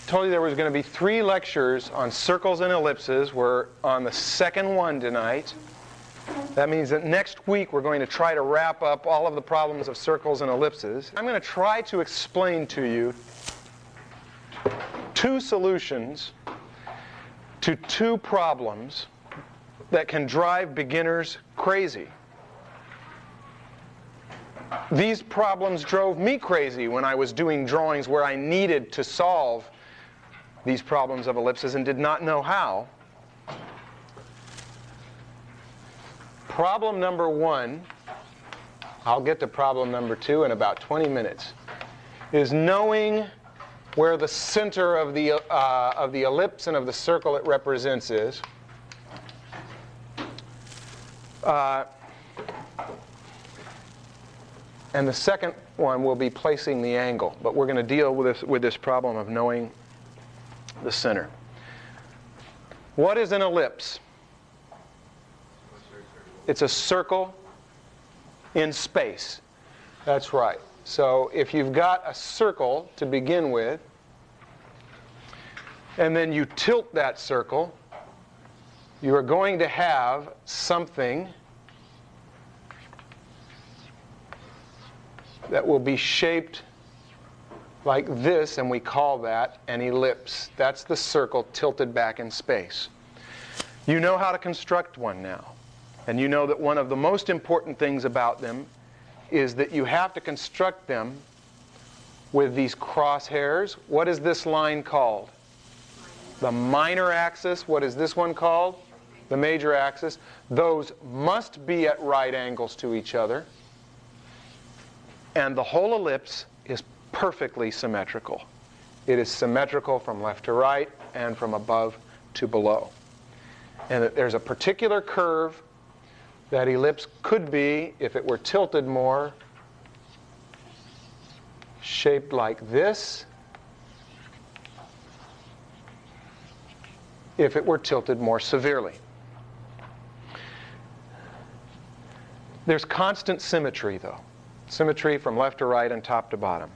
told you there was going to be 3 lectures on circles and ellipses. We're on the second one tonight. That means that next week we're going to try to wrap up all of the problems of circles and ellipses. I'm going to try to explain to you 2 solutions to 2 problems that can drive beginners crazy. These problems drove me crazy when I was doing drawings where I needed to solve these problems of ellipses and did not know how. Problem number 1, I'll get to problem number 2 in about 20 minutes, is knowing where the center of the ellipse and of the circle it represents is. And the second one will be placing the angle, but we're going to deal with this problem of knowing the center. What is an ellipse? It's a circle in space. That's right. So if you've got a circle to begin with, and then you tilt that circle, you are going to have something that will be shaped like this, and we call that an ellipse. That's the circle tilted back in space. You know how to construct one now. And you know that one of the most important things about them is that you have to construct them with these crosshairs. What is this line called? The minor axis. What is this one called? The major axis. Those must be at right angles to each other. And the whole ellipse is perfectly symmetrical. It is symmetrical from left to right and from above to below. And that there's a particular curve that ellipse could be, if it were tilted more, shaped like this. If it were tilted more severely. There's constant symmetry, though. Symmetry from left to right and top to bottom.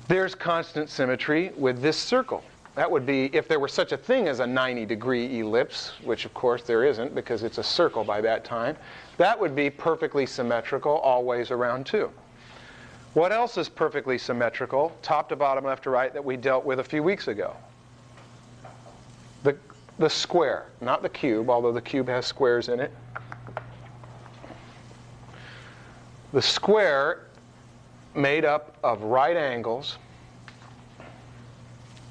There's constant symmetry with this circle. That would be if there were such a thing as a 90-degree ellipse, which of course there isn't because it's a circle by that time. That would be perfectly symmetrical all ways around too. What else is perfectly symmetrical, top to bottom, left to right, that we dealt with a few weeks ago? The square, not the cube, although the cube has squares in it. The square made up of right angles.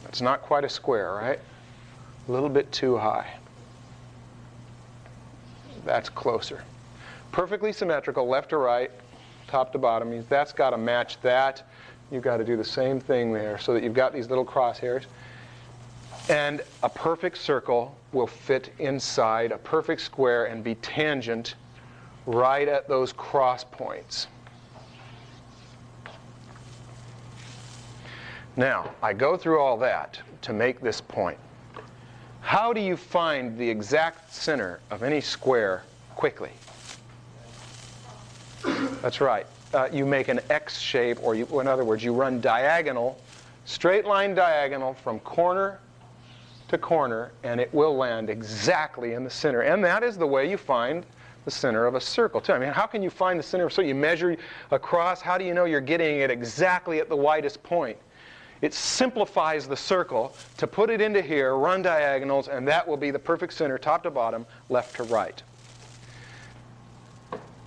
It's not quite a square, right? A little bit too high. That's closer. Perfectly symmetrical, left to right, top to bottom, means that's got to match that. You've got to do the same thing there so that you've got these little crosshairs. And a perfect circle will fit inside a perfect square and be tangent right at those cross points. Now, I go through all that to make this point. How do you find the exact center of any square quickly? That's right. You make an X shape, or in other words, you run diagonal, straight line diagonal from corner to corner, and it will land exactly in the center. And that is the way you find the center of a circle, too. I mean, how can you find the center of a circle? You measure across. How do you know you're getting it exactly at the widest point? It simplifies the circle to put it into here, run diagonals, and that will be the perfect center, top to bottom, left to right.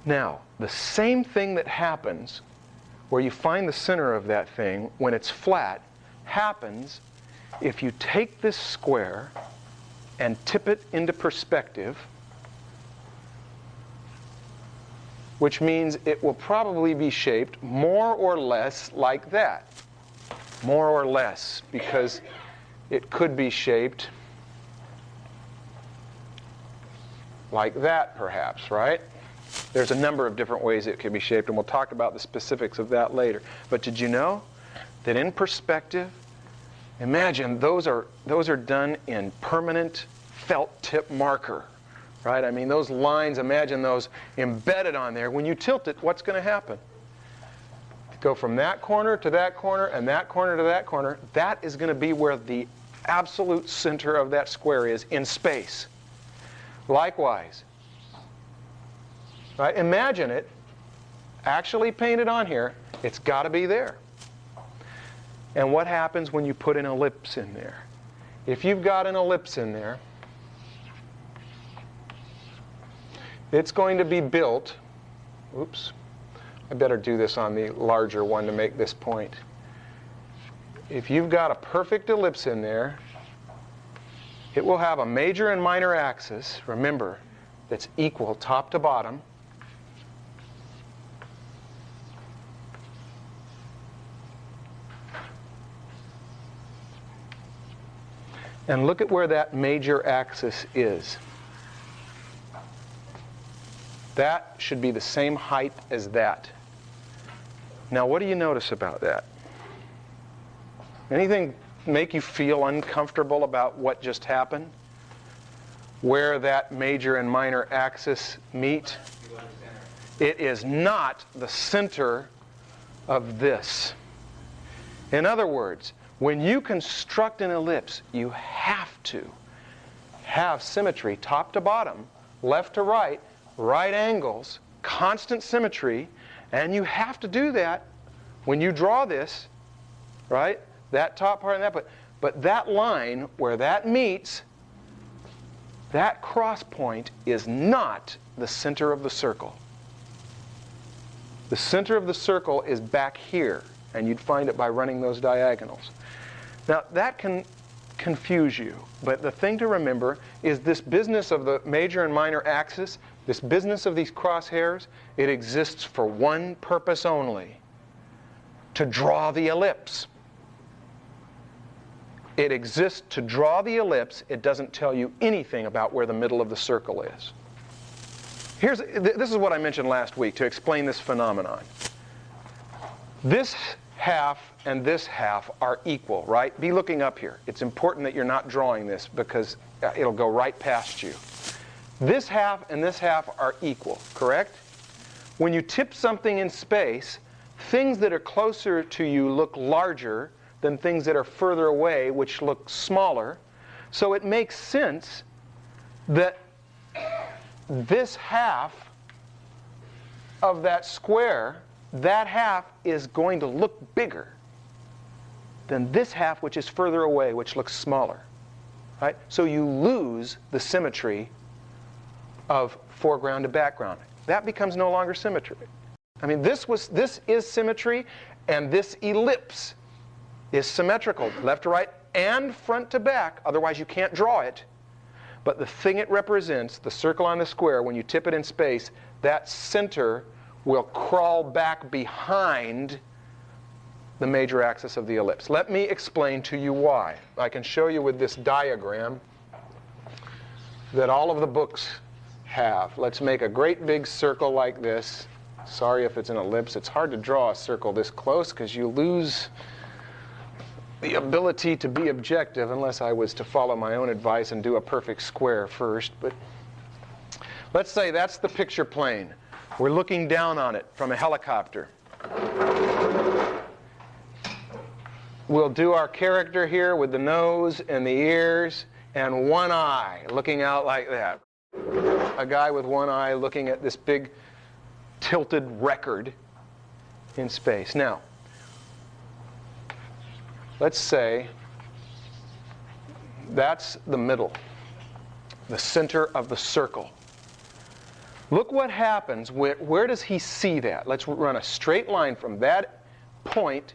Now, the same thing that happens where you find the center of that thing when it's flat happens if you take this square and tip it into perspective, which means it will probably be shaped more or less like that. More or less, because it could be shaped like that, perhaps, right? There's a number of different ways it can be shaped, and we'll talk about the specifics of that later. But did you know that in perspective, imagine those are done in permanent felt tip marker, right? I mean, those lines, imagine those embedded on there. When you tilt it, what's going to happen? Go from that corner to that corner and that corner to that corner. That is going to be where the absolute center of that square is in space. Likewise, right? Imagine it actually painted on here. It's got to be there. And what happens when you put an ellipse in there? If you've got an ellipse in there, it's going to be built. Oops. I better do this on the larger one to make this point. If you've got a perfect ellipse in there, it will have a major and minor axis, remember, that's equal top to bottom. And look at where that major axis is. That should be the same height as that. Now, what do you notice about that? Anything make you feel uncomfortable about what just happened? Where that major and minor axis meet? It is not the center of this. In other words, when you construct an ellipse, you have to have symmetry top to bottom, left to right, right angles, constant symmetry, and you have to do that when you draw this, right? That top part and that, but that line where that meets, that cross point is not the center of the circle. The center of the circle is back here, and you'd find it by running those diagonals. Now, that can confuse you, but the thing to remember is this business of the major and minor axis, this business of these crosshairs, it exists for one purpose only: to draw the ellipse. It exists to draw the ellipse. It doesn't tell you anything about where the middle of the circle is. This is what I mentioned last week to explain this phenomenon. This half and this half are equal, right? Be looking up here. It's important that you're not drawing this because it'll go right past you. This half and this half are equal, correct? When you tip something in space, things that are closer to you look larger than things that are further away, which look smaller. So it makes sense that this half of that square, that half is going to look bigger than this half, which is further away, which looks smaller. Right? So you lose the symmetry of foreground to background. That becomes no longer symmetry. I mean, this is symmetry, and this ellipse is symmetrical, left to right and front to back. Otherwise, you can't draw it. But the thing it represents, the circle on the square, when you tip it in space, that center will crawl back behind the major axis of the ellipse. Let me explain to you why. I can show you with this diagram that all of the books have. Let's make a great big circle like this. Sorry if it's an ellipse. It's hard to draw a circle this close because you lose the ability to be objective unless I was to follow my own advice and do a perfect square first. But let's say that's the picture plane. We're looking down on it from a helicopter. We'll do our character here with the nose and the ears and one eye looking out like that. A guy with one eye looking at this big tilted record in space. Now, let's say that's the middle, the center of the circle. Look what happens. Where does he see that? Let's run a straight line from that point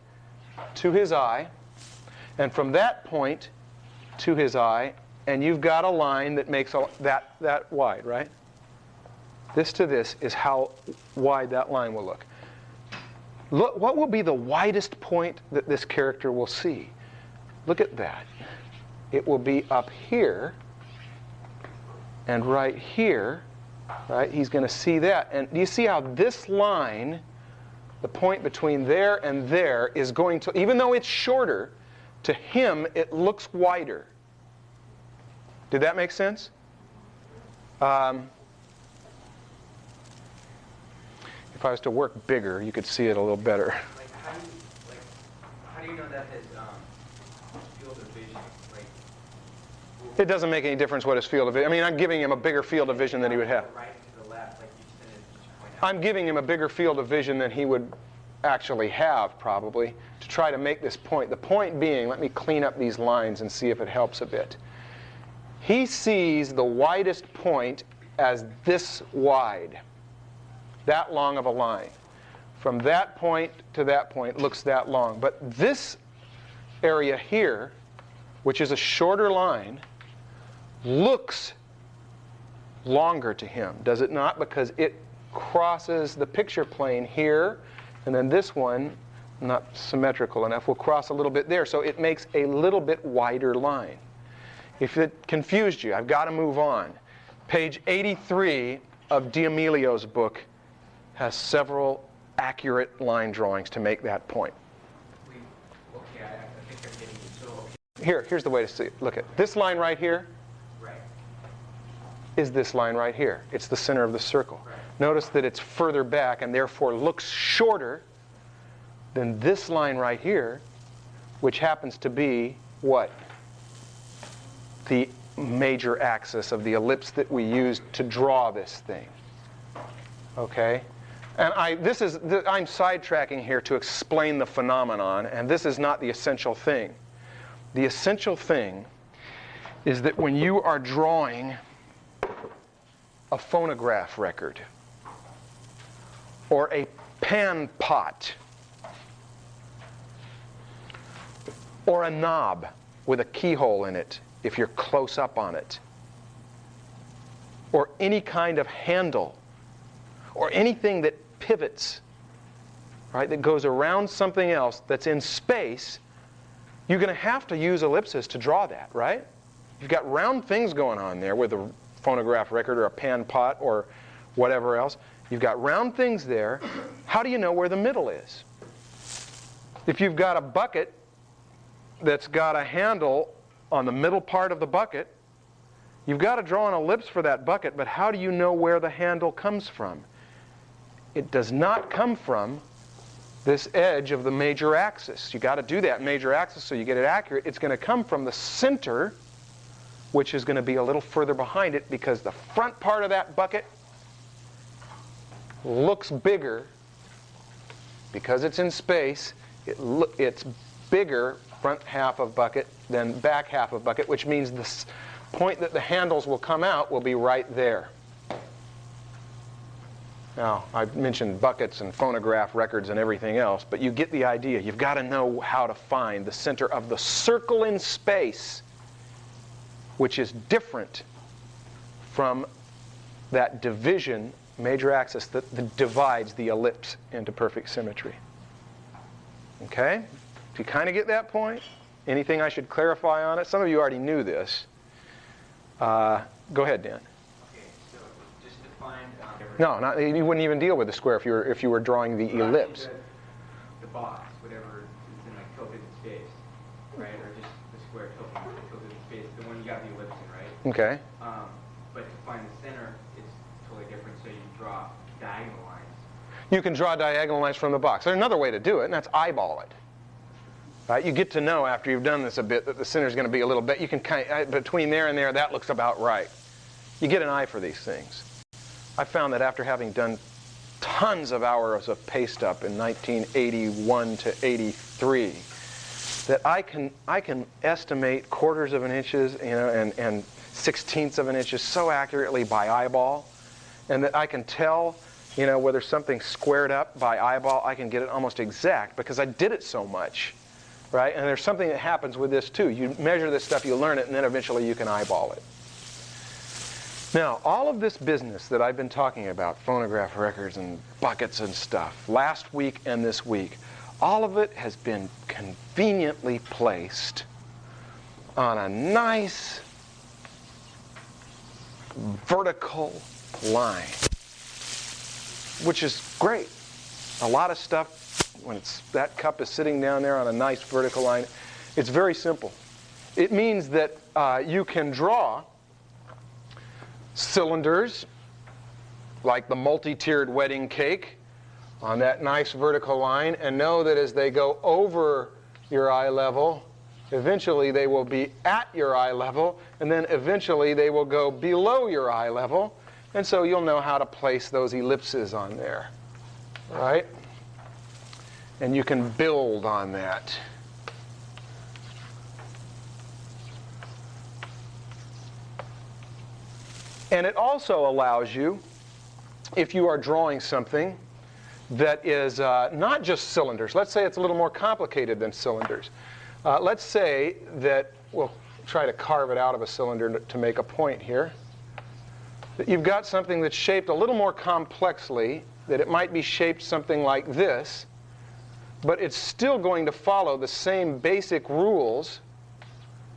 to his eye, and from that point to his eye, and you've got a line that makes that wide, right? This to this is how wide that line will look. Look, what will be the widest point that this character will see? Look at that. It will be up here and right here, right? He's going to see that. And do you see how this line, the point between there and there, is going to, even though it's shorter, to him it looks wider. Did that make sense? If I was to work bigger, you could see it a little better. Like how do you know that his field of vision, like? It doesn't make any difference what his field of vision. I mean, I'm giving him a bigger field of vision than he would have. Right to the left, like you said, each point out. I'm giving him a bigger field of vision than he would actually have, probably, to try to make this point. The point being, let me clean up these lines and see if it helps a bit. He sees the widest point as this wide, that long of a line. From that point to that point looks that long. But this area here, which is a shorter line, looks longer to him, does it not? Because it crosses the picture plane here, and then this one, not symmetrical enough, will cross a little bit there. So it makes a little bit wider line. If it confused you, I've got to move on. Page 83 of D'Amelio's book has several accurate line drawings to make that point. Okay, I think I'm getting it. So, Here's the way to see it. Look at this line right here. right. Is this line right here. It's the center of the circle. Right. Notice that it's further back and therefore looks shorter than this line right here, which happens to be what? The major axis of the ellipse that we used to draw this thing. Okay? And I'm sidetracking here to explain the phenomenon, and this is not the essential thing. The essential thing is that when you are drawing a phonograph record or a pan pot or a knob with a keyhole in it, if you're close up on it, or any kind of handle, or anything that pivots, right, that goes around something else that's in space, you're going to have to use ellipses to draw that, right? You've got round things going on there with a phonograph record or a pan pot or whatever else. You've got round things there. How do you know where the middle is? If you've got a bucket that's got a handle on the middle part of the bucket, you've got to draw an ellipse for that bucket, but how do you know where the handle comes from? It does not come from this edge of the major axis. You've got to do that major axis so you get it accurate. It's going to come from the center, which is going to be a little further behind it because the front part of that bucket looks bigger because it's in space. It's bigger front half of bucket than back half of bucket, which means the point that the handles will come out will be right there. Now, I've mentioned buckets and phonograph records and everything else, but you get the idea. You've got to know how to find the center of the circle in space, which is different from that division, major axis, that divides the ellipse into perfect symmetry. Okay? Do you kind of get that point? Anything I should clarify on it? Some of you already knew this. Go ahead, Dan. Okay, so just define. No, you wouldn't even deal with the square if you were drawing the ellipse. The box, whatever is in like tilted in space, right? Or just the square tilted in space, the one you got the ellipse in, right? Okay. But to find the center is totally different, so you draw diagonal lines. You can draw diagonal lines from the box. There's another way to do it, and that's eyeball it. Right? You get to know after you've done this a bit that the center is going to be a little bit. You can kind of, between there and there, that looks about right. You get an eye for these things. I found that after having done tons of hours of paste up in 1981 to 83, that I can estimate quarters of an inches, and sixteenths of an inches so accurately by eyeball, and that I can tell, whether something's squared up by eyeball. I can get it almost exact because I did it so much. Right? And there's something that happens with this too. You measure this stuff, you learn it, and then eventually you can eyeball it. Now, all of this business that I've been talking about, phonograph records and buckets and stuff, last week and this week, all of it has been conveniently placed on a nice vertical line, which is great. A lot of stuff, when that cup is sitting down there on a nice vertical line, it's very simple. It means that you can draw cylinders like the multi-tiered wedding cake on that nice vertical line, and know that as they go over your eye level, eventually they will be at your eye level, and then eventually they will go below your eye level, and so you'll know how to place those ellipses on there, right? And you can build on that. And it also allows you, if you are drawing something that is not just cylinders, let's say it's a little more complicated than cylinders. Let's say that, we'll try to carve it out of a cylinder to make a point here, that you've got something that's shaped a little more complexly, that it might be shaped something like this, but it's still going to follow the same basic rules,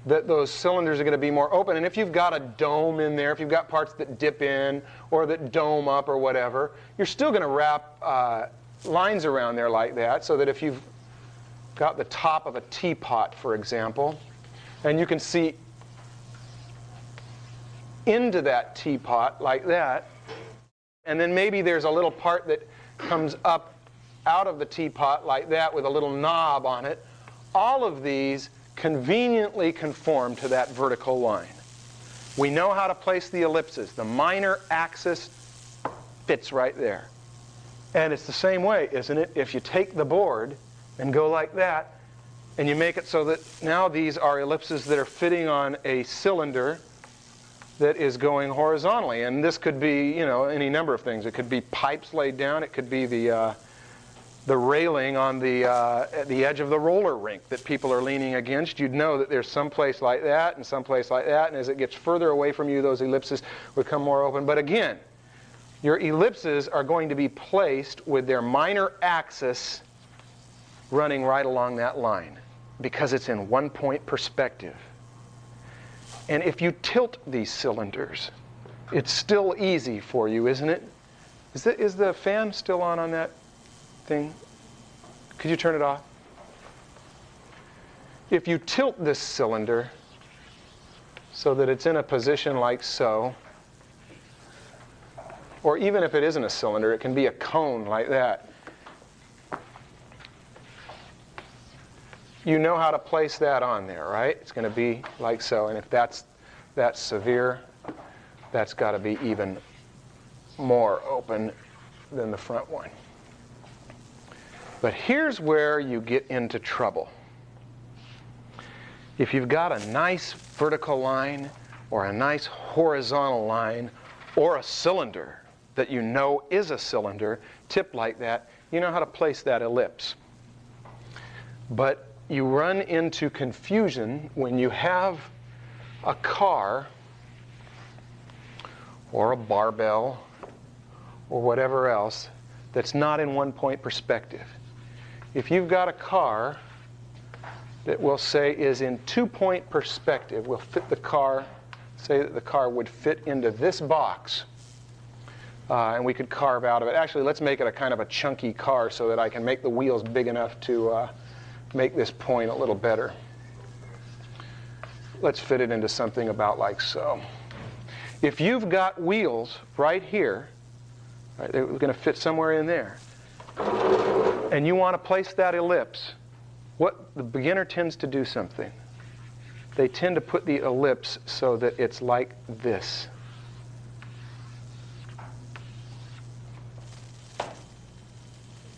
that those cylinders are going to be more open. And if you've got a dome in there, if you've got parts that dip in or that dome up or whatever, you're still going to wrap lines around there like that, so that if you've got the top of a teapot, for example, and you can see into that teapot like that, and then maybe there's a little part that comes up out of the teapot like that with a little knob on it, all of these conveniently conform to that vertical line. We know how to place the ellipses. The minor axis fits right there. And it's the same way, isn't it? If you take the board and go like that, and you make it so that now these are ellipses that are fitting on a cylinder that is going horizontally. And this could be, you know, any number of things. It could be pipes laid down. It could be the railing on at the edge of the roller rink that people are leaning against. You'd know that there's some place like that and some place like that, and as it gets further away from you, those ellipses become more open. But again, your ellipses are going to be placed with their minor axis running right along that line, because it's in one-point perspective. And if you tilt these cylinders, it's still easy for you, isn't it? Is the fan still on that thing? Could you turn it off? If you tilt this cylinder so that it's in a position like so, or even if it isn't a cylinder, it can be a cone like that, you know how to place that on there, right? It's going to be like so. And if that's severe, that's got to be even more open than the front one. But here's where you get into trouble. If you've got a nice vertical line or a nice horizontal line or a cylinder that you know is a cylinder tipped like that, you know how to place that ellipse. But you run into confusion when you have a car or a barbell or whatever else that's not in one-point perspective. If you've got a car that we'll say is in two-point perspective, we'll fit the car, say that the car would fit into this box, and we could carve out of it. Actually, let's make it a kind of a chunky car so that I can make the wheels big enough to make this point a little better. Let's fit it into something about like so. If you've got wheels right here, right, they're going to fit somewhere in there, and you want to place that ellipse, what the beginner tends to do something. They tend to put the ellipse so that it's like this.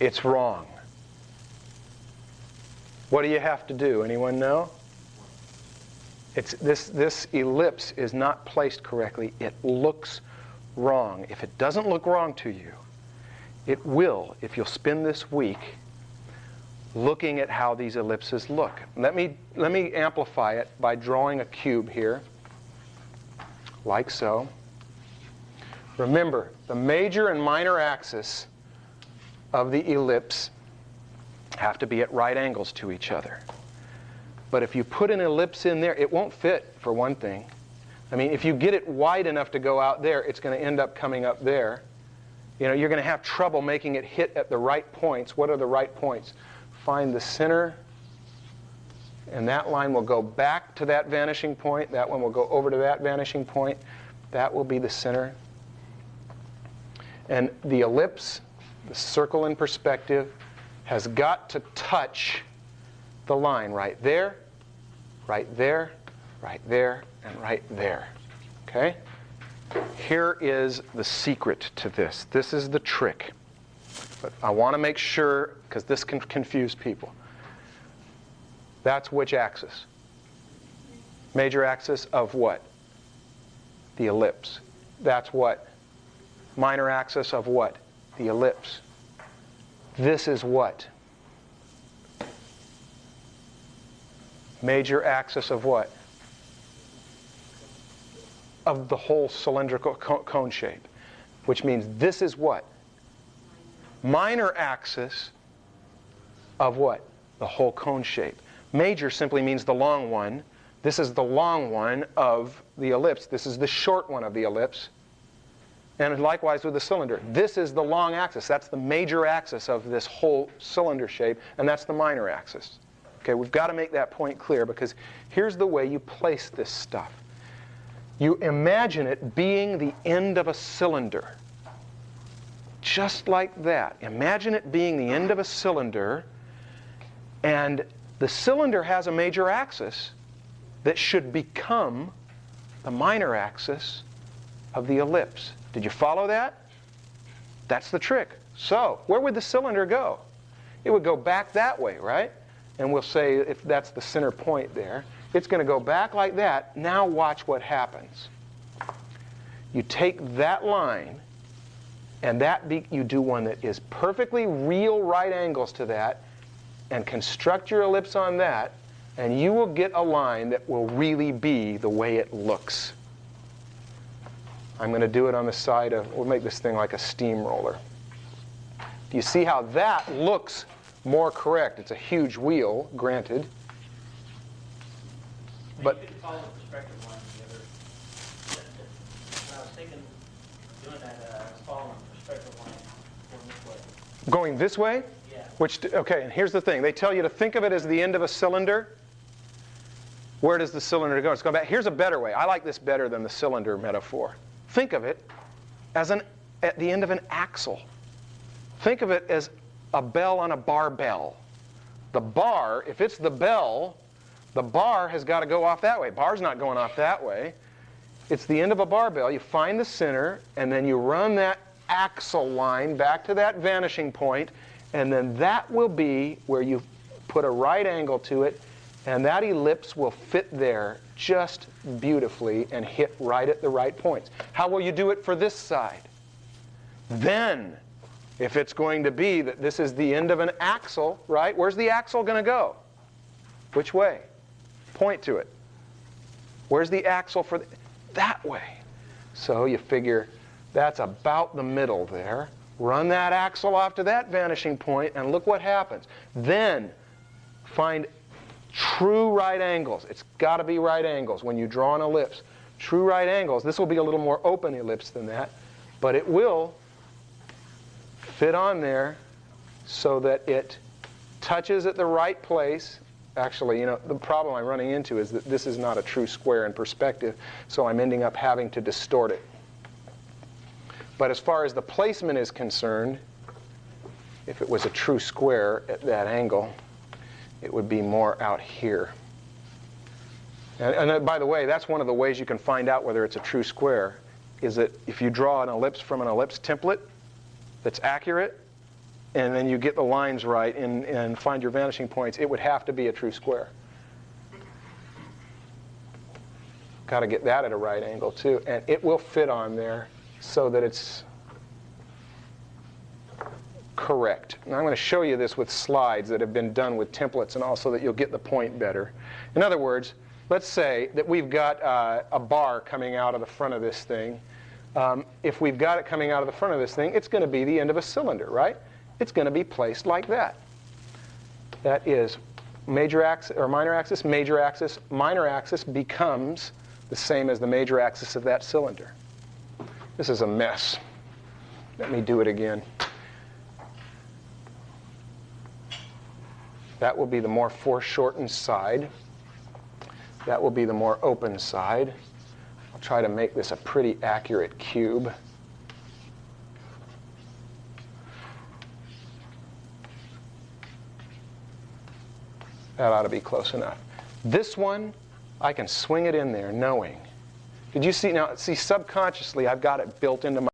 It's wrong. What do you have to do? Anyone know? It's this ellipse is not placed correctly. It looks wrong. If it doesn't look wrong to you, it will if you'll spend this week looking at how these ellipses look. Let me amplify it by drawing a cube here, like so. Remember, the major and minor axis of the ellipse have to be at right angles to each other. But if you put an ellipse in there, it won't fit, for one thing. I mean, if you get it wide enough to go out there, it's going to end up coming up there. You know, you're going to have trouble making it hit at the right points. What are the right points? Find the center, and that line will go back to that vanishing point. That one will go over to that vanishing point. That will be the center. And the ellipse the circle in perspective has got to touch the line right there, right there, right there, and right there. Okay? Here is the secret to this. This is the trick. But I want to make sure, because this can confuse people. That's which axis? Major axis of what? The ellipse. That's what? Minor axis of what? The ellipse. This is what? Major axis of what? Of the whole cylindrical cone shape. Which means this is what? Minor axis of what? The whole cone shape. Major simply means the long one. This is the long one of the ellipse. This is the short one of the ellipse. And likewise with the cylinder. This is the long axis. That's the major axis of this whole cylinder shape, and that's the minor axis. Okay, we've got to make that point clear, because here's the way you place this stuff. You imagine it being the end of a cylinder. Just like that. Imagine it being the end of a cylinder, and the cylinder has a major axis that should become the minor axis of the ellipse. Did you follow that? That's the trick. So, where would the cylinder go? It would go back that way, right? And we'll say if that's the center point there, it's going to go back like that. Now watch what happens. You take that line, and you do one that is perfectly real right angles to that, and construct your ellipse on that, and you will get a line that will really be the way it looks. I'm going to do it on the side of, we'll make this thing like a steamroller. Do you see how that looks more correct? It's a huge wheel, granted. But you could follow the perspective line together. When I was thinking, doing that, I was following the perspective line going this way. Going this way? Yeah. Okay, and here's the thing. They tell you to think of it as the end of a cylinder. Where does the cylinder go? It's going back. Here's a better way. I like this better than the cylinder metaphor. Think of it as at the end of an axle. Think of it as a bell on a barbell. The bar, if it's the bell, the bar has got to go off that way. Bar's not going off that way. It's the end of a barbell. You find the center, and then you run that axle line back to that vanishing point, and then that will be where you put a right angle to it, and that ellipse will fit there just beautifully and hit right at the right points. How will you do it for this side? Then, if it's going to be that this is the end of an axle, right? Where's the axle going to go? Which way? Point to it. Where's the axle for that way? So you figure that's about the middle there. Run that axle off to that vanishing point, and look what happens. Then find true right angles. It's got to be right angles when you draw an ellipse. True right angles. This will be a little more open ellipse than that, but it will fit on there so that it touches at the right place. Actually, the problem I'm running into is that this is not a true square in perspective, so I'm ending up having to distort it. But as far as the placement is concerned, if it was a true square at that angle, it would be more out here. And by the way, that's one of the ways you can find out whether it's a true square, is that if you draw an ellipse from an ellipse template that's accurate, and then you get the lines right and find your vanishing points, it would have to be a true square. Got to get that at a right angle too, and it will fit on there so that it's correct. And I'm going to show you this with slides that have been done with templates and all, so that you'll get the point better. In other words, let's say that we've got a bar coming out of the front of this thing. If we've got it coming out of the front of this thing, it's going to be the end of a cylinder, right? It's going to be placed like that. That is major axis or minor axis, major axis. Minor axis becomes the same as the major axis of that cylinder. This is a mess. Let me do it again. That will be the more foreshortened side. That will be the more open side. I'll try to make this a pretty accurate cube. That ought to be close enough. This one, I can swing it in there knowing. Did you see? Now, see, subconsciously, I've got it built into my